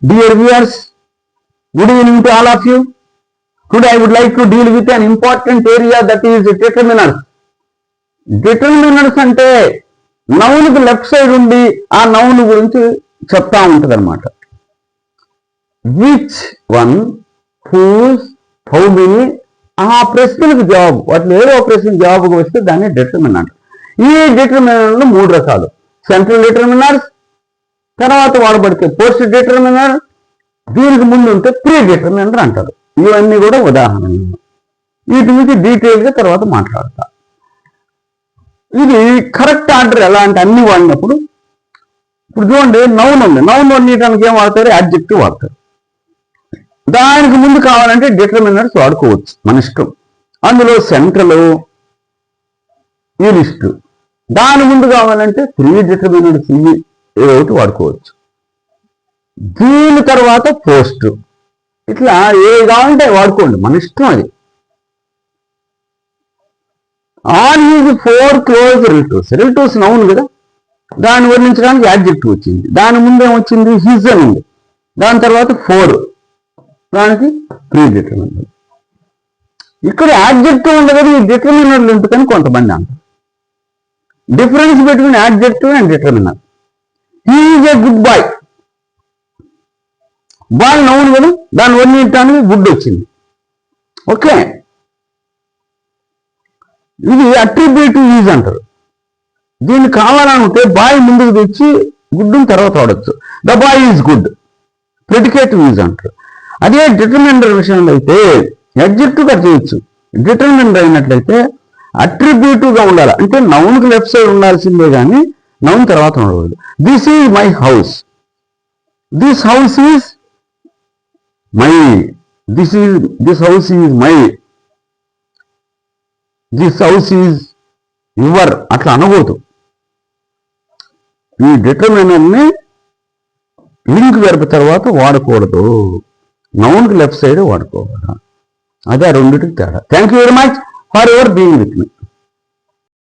Dear viewers, good evening to all of you. Today I would like to deal with an important area, that is determiners. Determiners అంటే నౌన్కి left side ఉండి ఆ noun గురించి చెప్తా ఉంటుంది అనమాట. Which one, whose, how many, ఆ ప్రశ్నలకు జవాబు, వాటిలో ఏదో ప్రశ్న జవాబుగా వస్తే దాన్ని డిటర్మినర్. ఈ డిటర్మినర్లు 3 రకాలు. సెంట్రల్ డిటర్మినర్స్, తర్వాత వాడబడితే పోస్ట్ డిటర్మినర్, దీనికి ముందు ఉంటే ప్రీ డిటర్మినర్ అంటారు. ఇవన్నీ కూడా ఉదాహరణలు. వీటి గురించి డీటెయిల్గా తర్వాత మాట్లాడతా. ఇది కరెక్ట్ ఆర్డర్ ఎలా అంటే అన్ని వాడినప్పుడు, ఇప్పుడు చూడండి నౌన్ ఉంది, నౌన్ వర్ణించడానికి ఏం వాడతారు? యాడ్జెక్టివ్ వాడతారు. దానికి ముందు కావాలంటే డిటర్మినర్స్ వాడుకోవచ్చు, మన ఇష్టం. అందులో సెంట్రల్, ఈ లిస్టు. దాని ముందు కావాలంటే ప్రీ డిటర్మినర్స్ ఏదో ఒకటి వాడుకోవచ్చు. దీని తర్వాత పోస్ట్, ఇట్లా ఏ కావాలంటే వాడుకోండి, మన ఇష్టం అది. On is 4 close relatives. Relatives noun కదా, దాన్ని వర్ణించడానికి యాడ్జెక్టివ్ వచ్చింది. దాని ముందు ఏమొచ్చింది? హిజ్ అని ఉంది. దాని తర్వాత 4, దానికి ప్రీ డిటర్మినర్. ఇక్కడ యాడ్జెక్టివ్ ఉంది కదా, ఈ డిటర్మినర్లు ఎందుకని కొంతమంది అంటారు. Difference between adjective and determiner. He is a good boy. Boy noun కదా, దాన్ని వర్ణించడానికి గుడ్ వచ్చింది. ఓకే, ఇది అట్రిబ్యూటివ్ ఈజ్ అంటారు. దీన్ని కావాలనుకుంటే బాయ్ ముందుకు తెచ్చి గుడ్డుని తర్వాత వాడచ్చు. The boy is good, predicative is అంటారు. అదే డిటర్మినర్ విషయంలో అయితే అడ్జెక్టివ్గా చేయొచ్చు. డిటర్మినర్ అయినట్లయితే అట్రిబ్యూటివ్గా ఉండాలి, అంటే నౌన్కి లెఫ్ట్ సైడ్ ఉండాల్సిందే కానీ నౌన్ తర్వాత ఉండకూడదు. This is my house, this house is my, this house is my, this house is your, అట్లా అనకూడదు. ఈ డిటర్మినర్ని లింక్ వెర్బ్ తర్వాత వాడకూడదు, నౌన్కి లెఫ్ట్ సైడ్ వాడుకోవాలి. అదే రెండింటికి తేడా. Thank you very much for your being with me.